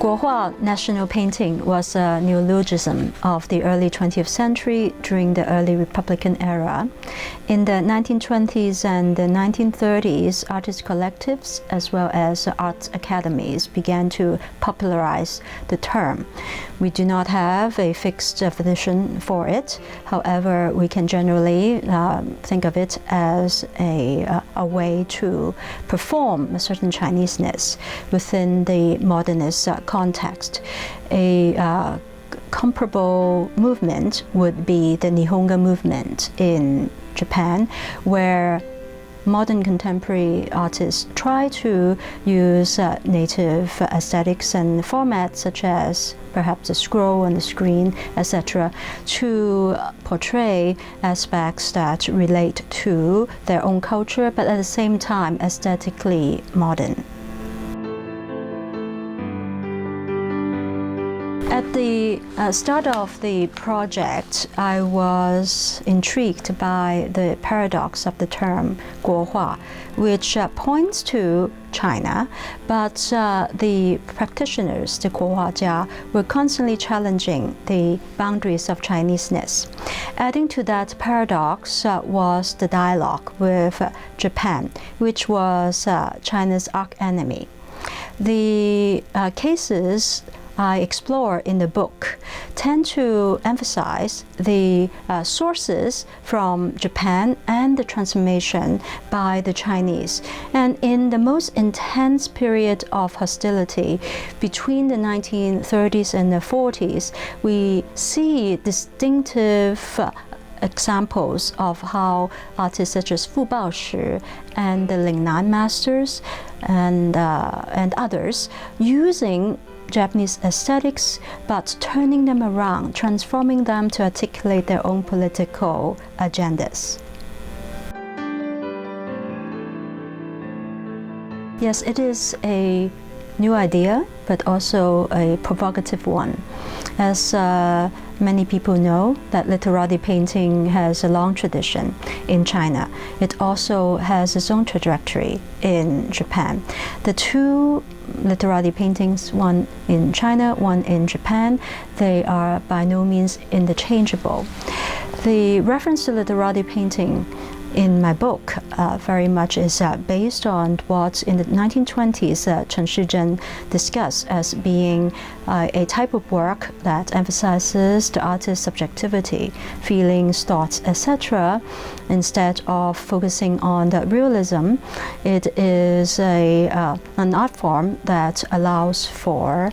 Guohua national painting was a neologism of the early 20th century during the early Republican era. In the 1920s and the 1930s, artist collectives as well as art academies began to popularize the term. We do not have a fixed definition for it. However, we can generally think of it as a way to perform a certain Chineseness within the modernist context. A comparable movement would be the Nihonga movement in Japan, where modern contemporary artists try to use native aesthetics and formats such as perhaps the scroll on the screen, etc., to portray aspects that relate to their own culture, but at the same time aesthetically modern. At the start of the project, I was intrigued by the paradox of the term Guohua, which points to China, but the practitioners, the Guohuajia, were constantly challenging the boundaries of Chineseness. Adding to that paradox was the dialogue with Japan, which was China's arch-enemy. The cases I explore in the book tend to emphasize the sources from Japan and the transformation by the Chinese. And in the most intense period of hostility between the 1930s and the 40s, we see distinctive examples of how artists such as Fu Baoshi and the Lingnan masters and others using Japanese aesthetics, but turning them around, transforming them to articulate their own political agendas. Yes, it is a new idea, but also a provocative one. As many people know, that literati painting has a long tradition in China. It also has its own trajectory in Japan. The two literati paintings, one in China, one in Japan, they are by no means interchangeable. The reference to literati painting in my book very much is based on what in the 1920s Chen Shizhen discussed as being a type of work that emphasizes the artist's subjectivity, feelings, thoughts, etc. Instead of focusing on the realism, it is an art form that allows for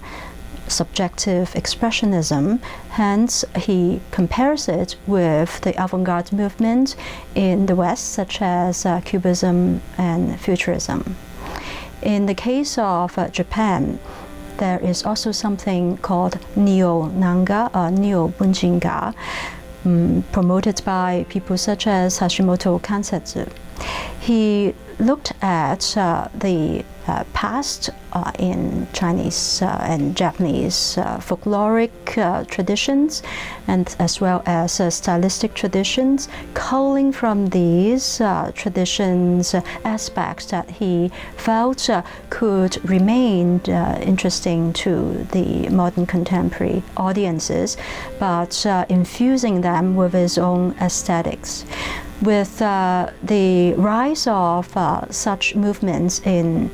subjective expressionism. Hence, he compares it with the avant-garde movement in the West, such as Cubism and Futurism. In the case of Japan, there is also something called Neo-Nanga or Neo-Bunjinga, promoted by people such as Hashimoto Kansetsu. He looked at the past in Chinese and Japanese folkloric traditions, and as well as stylistic traditions, culling from these traditions aspects that he felt could remain interesting to the modern contemporary audiences, but infusing them with his own aesthetics. With the rise of such movements in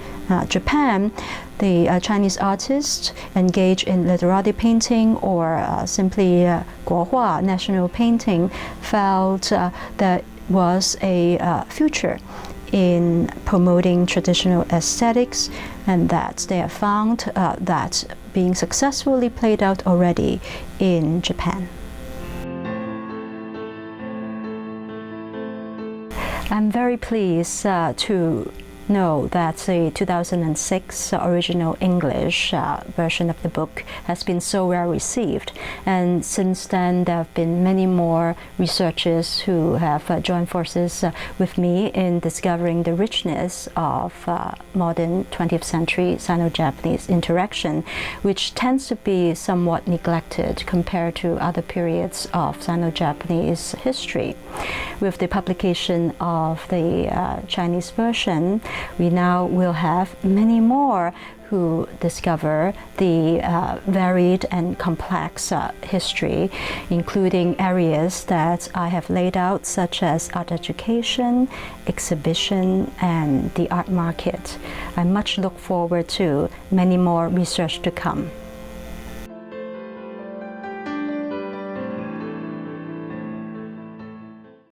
Japan, the Chinese artists engaged in literati painting or simply Guohua national painting felt there was a future in promoting traditional aesthetics, and that they have found that being successfully played out already in Japan. I'm very pleased to know that the 2006 original English version of the book has been so well received, and since then there have been many more researchers who have joined forces with me in discovering the richness of modern 20th century Sino-Japanese interaction, which tends to be somewhat neglected compared to other periods of Sino-Japanese history. With the publication of the Chinese version, we now will have many more who discover the varied and complex history, including areas that I have laid out, such as art education, exhibition, and the art market. I much look forward to many more research to come.